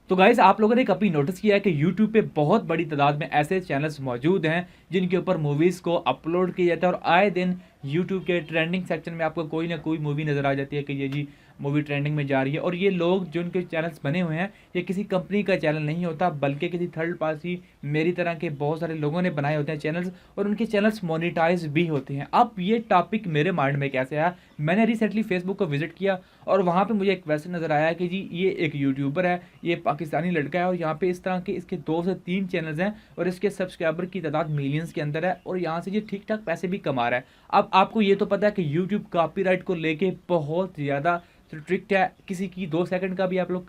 तो गाइस आप लोगों ने कभी नोटिस किया है कि YouTube पे बहुत बड़ी तादाद में ऐसे चैनल्स मौजूद हैं जिनके ऊपर मूवीज़ को अपलोड किया जाता है और आए दिन YouTube के ट्रेंडिंग सेक्शन में आपको कोई ना कोई मूवी नज़र आ जाती है कि ये जी मूवी ट्रेंडिंग में जा रही है। और ये लोग जो इनके चैनल्स बने हुए हैं, ये किसी कंपनी का चैनल नहीं होता बल्कि किसी थर्ड पार्टी मेरी तरह के बहुत सारे लोगों ने बनाए होते हैं चैनल्स, और उनके चैनल्स मोनेटाइज भी होते हैं। अब ये टॉपिक मेरे माइंड में कैसे आया, मैंने रिसेंटली फेसबुक को विजिट किया और वहाँ पे मुझे एक क्वेश्चन नज़र आया कि जी ये एक यूट्यूबर है, ये पाकिस्तानी लड़का है और यहाँ पे इस तरह के इसके 2 से 3 चैनल्स हैं और इसके सब्सक्राइबर की तादाद मिलियंस के अंदर है और यहाँ से ये ठीक ठाक पैसे भी कमा रहा है। अब आपको ये तो पता है कि यूट्यूब कॉपीराइट को लेके बहुत ज़्यादा स्ट्रिक्ट है। किसी की 2 सेकंड का भी आप लोग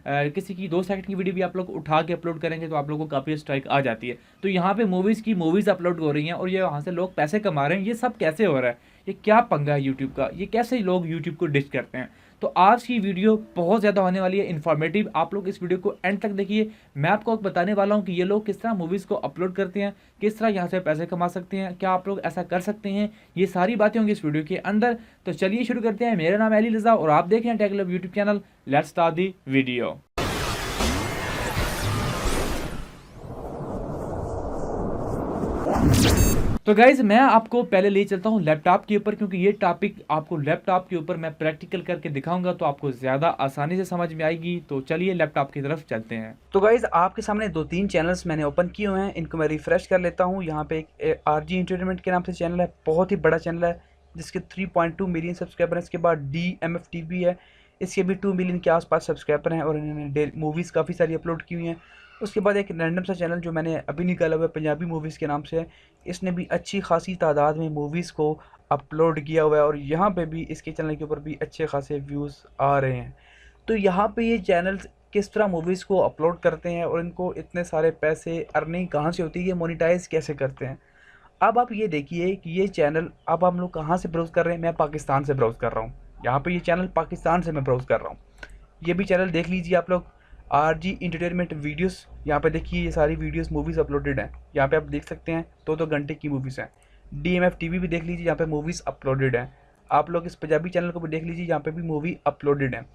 किसी की 2 सेकंड की वीडियो भी आप लोग उठा के अपलोड करेंगे तो आप लोगों को काफ़ी स्ट्राइक आ जाती है। तो यहाँ पे मूवीज़ अपलोड हो रही हैं और ये वहाँ से लोग पैसे कमा रहे हैं। ये सब कैसे हो रहा है? ये क्या पंगा है यूट्यूब का? ये कैसे लोग यूट्यूब को डिच करते हैं? तो आज की वीडियो बहुत ज़्यादा होने वाली है इन्फॉर्मेटिव। आप लोग इस वीडियो को एंड तक देखिए। मैं आपको बताने वाला हूँ कि ये लोग किस तरह मूवीज़ को अपलोड करते हैं, किस तरह यहाँ से पैसे कमा सकते हैं, क्या आप लोग ऐसा कर सकते हैं, ये सारी बातें होंगी इस वीडियो के अंदर। तो चलिए शुरू करते हैं। मेरा नाम है अली रज़ा और आप देख रहे हैं tech love YouTube channel. Let's start the video. तो गाइज मैं आपको पहले ले चलता हूँ लैपटॉप के ऊपर, क्योंकि ये टॉपिक आपको लैपटॉप के ऊपर मैं प्रैक्टिकल करके दिखाऊंगा तो आपको ज़्यादा आसानी से समझ में आएगी। तो चलिए लैपटॉप की तरफ चलते हैं। तो गाइज आपके सामने 2-3 चैनल्स मैंने ओपन किए हुए हैं, इनको मैं रिफ्रेश कर लेता हूँ। यहाँ पे एक RG एंटरटेनमेंट के नाम से चैनल है, बहुत ही बड़ा चैनल है जिसके 3.2 मिलियन सब्सक्राइबर हैं। इसके बाद DMF TV है, इसके भी 2 मिलियन के आसपास सब्सक्राइबर हैं और इन्होंने मूवीज़ काफ़ी सारी अपलोड की हुई हैं। उसके बाद एक रैंडम सा चैनल जो मैंने अभी निकाला हुआ है पंजाबी मूवीज़ के नाम से है, इसने भी अच्छी खासी तादाद में मूवीज़ को अपलोड किया हुआ है और यहाँ पे भी इसके चैनल के ऊपर भी अच्छे खासे व्यूज़ आ रहे हैं। तो यहाँ पे ये चैनल्स किस तरह मूवीज़ को अपलोड करते हैं और इनको इतने सारे पैसे अर्निंग कहाँ से होती है, ये मोनेटाइज कैसे करते हैं। अब आप ये देखिए कि ये चैनल अब हम लोग कहाँ से ब्राउज़ कर रहे हैं। मैं पाकिस्तान से ब्राउज़ कर रहा हूँ। यहाँ पे ये चैनल पाकिस्तान से मैं ब्राउज़ कर रहा हूँ। ये भी चैनल देख लीजिए आप लोग, RG एंटरटेनमेंट वीडियोस। यहाँ पे देखिए ये सारी वीडियोस मूवीज़ अपलोडेड हैं। यहाँ पे आप देख सकते हैं 2-2 घंटे की मूवीज़ हैं। DMF TV भी देख लीजिए, यहाँ पे मूवीज़ अपलोडेड हैं। आप लोग इस पंजाबी चैनल को भी देख लीजिए, यहाँ पे भी मूवी अपलोडेड है।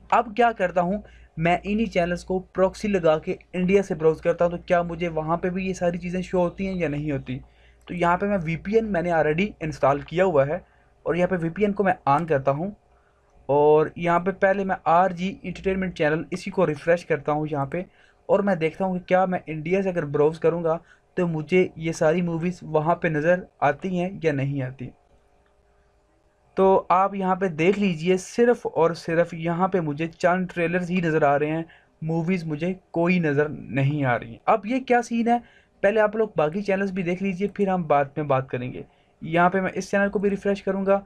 अब क्या करता हूँ मैं, इन्हीं चैनल्स को प्रॉक्सी लगा के इंडिया से ब्राउज़ करता हूँ, तो क्या मुझे वहाँ पे भी ये सारी चीज़ें शो होती हैं या नहीं होती। तो यहाँ पे मैं VPN मैंने ऑलरेडी इंस्टॉल किया हुआ है और यहाँ पे VPN को मैं ऑन करता हूँ और यहाँ पे पहले मैं RG एंटरटेनमेंट चैनल इसी को रिफ़्रेश करता हूँ यहाँ पे, और मैं देखता हूँ कि क्या मैं इंडिया से अगर ब्राउज़ करूँगा तो मुझे ये सारी मूवीज़ वहाँ पे नज़र आती हैं या नहीं आती। तो आप यहाँ पे देख लीजिए, सिर्फ़ और सिर्फ यहाँ पे मुझे चंद ट्रेलर्स ही नज़र आ रहे हैं, मूवीज़ मुझे कोई नज़र नहीं आ रही। अब ये क्या सीन है, पहले आप लोग बाकी चैनल्स भी देख लीजिए फिर हम बाद में बात करेंगे। यहाँ पे मैं इस चैनल को भी रिफ़्रेश करूँगा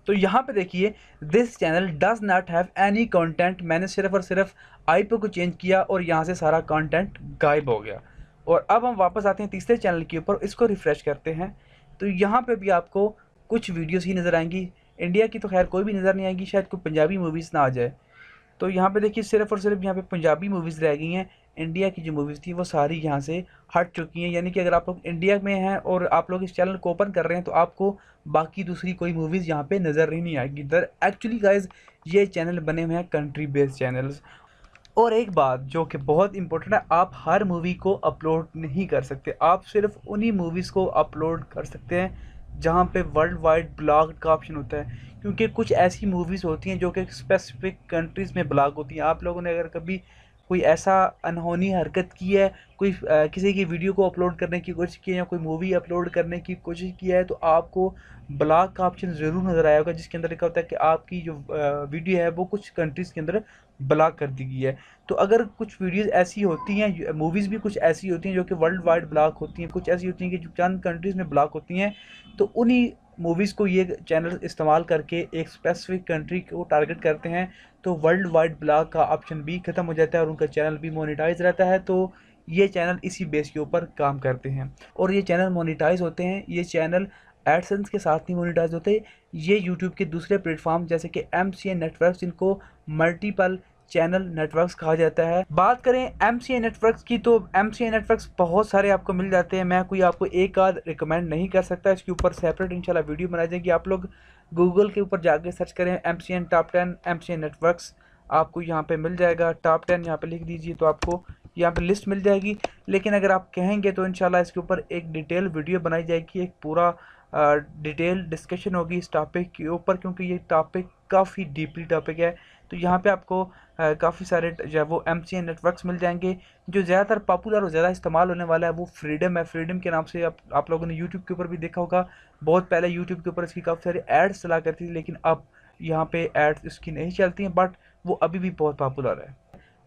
तो यहाँ पे देखिए, this channel does not have any content. मैंने सिर्फ और सिर्फ IP को चेंज किया और यहाँ से सारा कंटेंट गायब हो गया। और अब हम वापस आते हैं तीसरे चैनल के ऊपर, इसको रिफ़्रेश करते हैं तो यहाँ पे भी आपको कुछ वीडियोस ही नज़र आएंगी। इंडिया की तो खैर कोई भी नज़र नहीं आएगी, शायद कोई पंजाबी मूवीज़ ना आ जाए। तो यहाँ पे देखिए सिर्फ़ और सिर्फ यहाँ पे पंजाबी मूवीज़ रह गई हैं। इंडिया की जो मूवीज़ थी वो सारी यहाँ से हट चुकी हैं। यानी कि अगर आप लोग इंडिया में हैं और आप लोग इस चैनल को ओपन कर रहे हैं तो आपको बाकी दूसरी कोई मूवीज़ यहाँ पे नज़र ही नहीं आएगी। एक्चुअली गाइज़ ये चैनल बने हुए हैं कंट्री बेस्ड चैनल्स। और एक बात जो कि बहुत इंपॉर्टेंट है, आप हर मूवी को अपलोड नहीं कर सकते। आप सिर्फ उन्हीं मूवीज़ को अपलोड कर सकते हैं जहाँ पे वर्ल्ड वाइड ब्लॉक का ऑप्शन होता है, क्योंकि कुछ ऐसी मूवीज़ होती हैं जो कि स्पेसिफिक कंट्रीज़ में ब्लॉक होती हैं। आप लोगों ने अगर कभी कोई ऐसा अनहोनी हरकत की है, कोई किसी की वीडियो को अपलोड करने की कोशिश की है या कोई मूवी अपलोड करने की कोशिश की है, तो आपको ब्लॉक का ऑप्शन ज़रूर नज़र आया होगा, जिसके अंदर लिखा होता है कि आपकी जो वीडियो है वो कुछ कंट्रीज़ के अंदर ब्लॉक कर दी गई है। तो अगर कुछ वीडियोज़ ऐसी होती हैं, मूवीज़ भी कुछ ऐसी होती हैं जो कि वर्ल्ड वाइड ब्लॉक होती हैं, कुछ ऐसी होती हैं कि जो चंद कंट्रीज़ में ब्लॉक होती हैं, तो उन्हीं मूवीज़ को ये चैनल इस्तेमाल करके एक स्पेसिफिक कंट्री को टारगेट करते हैं, तो वर्ल्ड वाइड ब्लॉक का ऑप्शन भी ख़त्म हो जाता है और उनका चैनल भी मोनेटाइज रहता है। तो ये चैनल इसी बेस के ऊपर काम करते हैं और ये चैनल मोनेटाइज होते हैं। ये चैनल एडसेंस के साथ नहीं मोनेटाइज होते, ये यूट्यूब के दूसरे प्लेटफॉर्म जैसे कि MCN नेटवर्क्स, जिनको मल्टीपल चैनल नेटवर्क्स कहा जाता है। बात करें MCN नेटवर्क्स की तो MCN नेटवर्क्स बहुत सारे आपको मिल जाते हैं। मैं कोई आपको एक आध रिकमेंड नहीं कर सकता, इसके ऊपर सेपरेट इंशाल्लाह वीडियो बनाई जाएगी। आप लोग गूगल के ऊपर जाके सर्च करें MCN टॉप 10 MCN नेटवर्क्स, आपको यहाँ पे मिल जाएगा। टॉप 10 यहाँ पे लिख दीजिए तो आपको यहाँ पे लिस्ट मिल जाएगी। लेकिन अगर आप कहेंगे तो इंशाल्लाह इसके ऊपर एक डिटेल वीडियो बनाई जाएगी, एक पूरा डिटेल डिस्कशन होगी इस टॉपिक के ऊपर, क्योंकि ये टॉपिक काफ़ी डीपली टॉपिक है। तो यहाँ पे आपको काफ़ी सारे जो है वो MCN नेटवर्क्स मिल जाएंगे। जो ज़्यादातर पॉपुलर और ज़्यादा इस्तेमाल होने वाला है वो फ्रीडम है। फ्रीडम के नाम से आप लोगों ने यूट्यूब के ऊपर भी देखा होगा। बहुत पहले यूट्यूब के ऊपर इसकी काफ़ी सारी एड्स चला करती थी, लेकिन अब यहाँ पे एड्स इसकी नहीं चलती हैं, बट वो अभी भी बहुत पॉपुलर है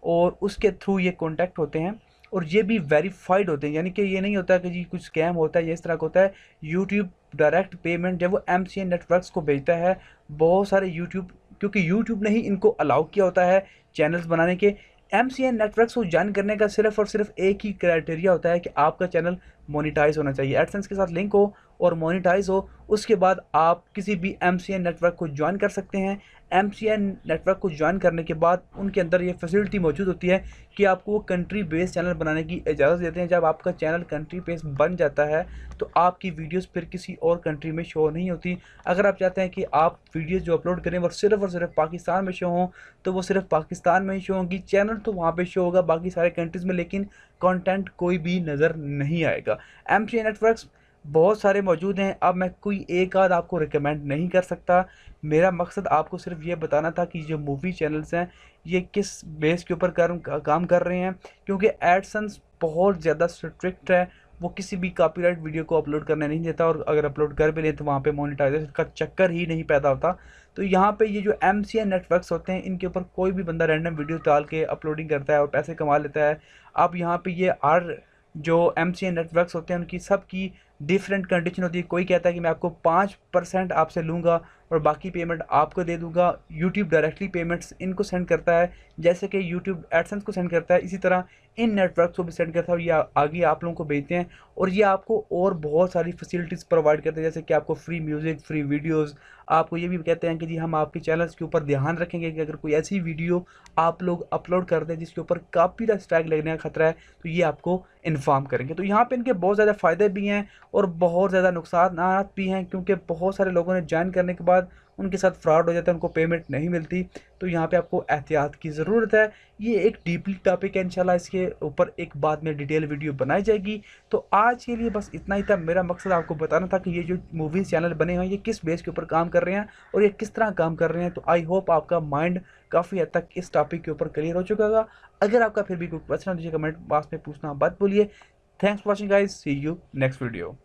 और उसके थ्रू ये कॉन्टैक्ट होते हैं और ये भी वेरीफाइड होते हैं। यानी कि ये नहीं होता कि जी कुछ स्कैम होता है, ये इस तरह का होता है। यूट्यूब डायरेक्ट पेमेंट जब वो MCN नेटवर्क्स को भेजता है, बहुत सारे यूट्यूब, क्योंकि यूट्यूब ने ही इनको अलाउ किया होता है चैनल्स बनाने के। MCN नेटवर्क्स को ज्वाइन करने का सिर्फ और सिर्फ एक ही क्राइटेरिया होता है कि आपका चैनल मोनिटाइज होना चाहिए, एडसेंस के साथ लिंक हो और मोनिटाइज हो। उसके बाद आप किसी भी MCN नेटवर्क को ज्वाइन कर सकते हैं। MCN नेटवर्क को ज्वाइन करने के बाद उनके अंदर ये फैसिलिटी मौजूद होती है कि आपको वो कंट्री बेस्ड चैनल बनाने की इजाज़त देते हैं। जब आपका चैनल कंट्री बेस्ड बन जाता है तो आपकी वीडियोस फिर किसी और कंट्री में शो नहीं होती। अगर आप चाहते हैं कि आप वीडियोस जो अपलोड करें वो सिर्फ और सिर्फ पाकिस्तान में शो हों, तो वो सिर्फ पाकिस्तान में ही शो होंगी। चैनल तो वहाँ पे शो होगा बाकी सारे कंट्रीज़ में, लेकिन कंटेंट कोई भी नज़र नहीं आएगा। MCN नेटवर्क्स बहुत सारे मौजूद हैं। अब मैं कोई एक आध आपको रिकमेंड नहीं कर सकता। मेरा मकसद आपको सिर्फ ये बताना था कि जो मूवी चैनल्स हैं ये किस बेस के ऊपर काम कर रहे हैं, क्योंकि एडसेंस बहुत ज़्यादा स्ट्रिक्ट है। वो किसी भी कॉपीराइट वीडियो को अपलोड करने नहीं देता, और अगर अपलोड कर भी लें तो वहाँ पे मोनेटाइजेशन का चक्कर ही नहीं पैदा होता। तो यहाँ पे ये जो MCN नेटवर्क्स होते हैं इनके ऊपर कोई भी बंदा रैंडम वीडियो डाल के अपलोडिंग करता है और पैसे कमा लेता है। अब यहाँ पे ये हर जो MCN नेटवर्क्स होते हैं उनकी सबकी डिफरेंट कंडीशन होती है। कोई कहता है कि मैं आपको 5% आपसे लूँगा और बाकी पेमेंट आपको दे दूँगा। यूट्यूब डायरेक्टली पेमेंट्स इनको सेंड करता है, जैसे कि यूट्यूब एडसेंस को सेंड करता है, इसी तरह इन नेटवर्क्स को भी सेंड करता है और ये आगे आप लोगों को भेजते हैं। और ये आपको और बहुत सारी फैसिलिटीज़ प्रोवाइड करते हैं, जैसे कि आपको फ्री म्यूज़िक, फ्री वीडियोज़। आपको ये भी कहते हैं कि जी हम आपके चैनल्स के ऊपर ध्यान रखेंगे कि अगर कोई ऐसी वीडियो आप लोग अपलोड कर दें जिसके ऊपर कॉपीराइट स्ट्राइक लगने का खतरा है तो ये आपको इन्फॉर्म करेंगे। तो यहाँ पे इनके बहुत ज़्यादा फ़ायदे भी हैं और बहुत ज़्यादा नुकसान भी हैं, क्योंकि बहुत सारे लोगों ने ज्वाइन करने के बाद उनके साथ फ्रॉड हो जाता है, उनको पेमेंट नहीं मिलती। तो यहाँ पे आपको एहतियात की ज़रूरत है। ये एक डीपली टॉपिक है, इंशाल्लाह इसके ऊपर एक बाद में डिटेल वीडियो बनाई जाएगी। तो आज के लिए बस इतना ही था। मेरा मकसद आपको बताना था कि ये जो मूवीज़ चैनल बने हुए हैं ये किस बेस के ऊपर काम कर रहे हैं और ये किस तरह काम कर रहे हैं। तो आई होप आपका माइंड काफ़ी हद तक इस टॉपिक के ऊपर क्लियर हो चुका होगा। अगर आपका फिर भी कोई क्वेश्चन है तो कमेंट बॉक्स में पूछना मत भूलिए। Thanks for watching guys, see you next video.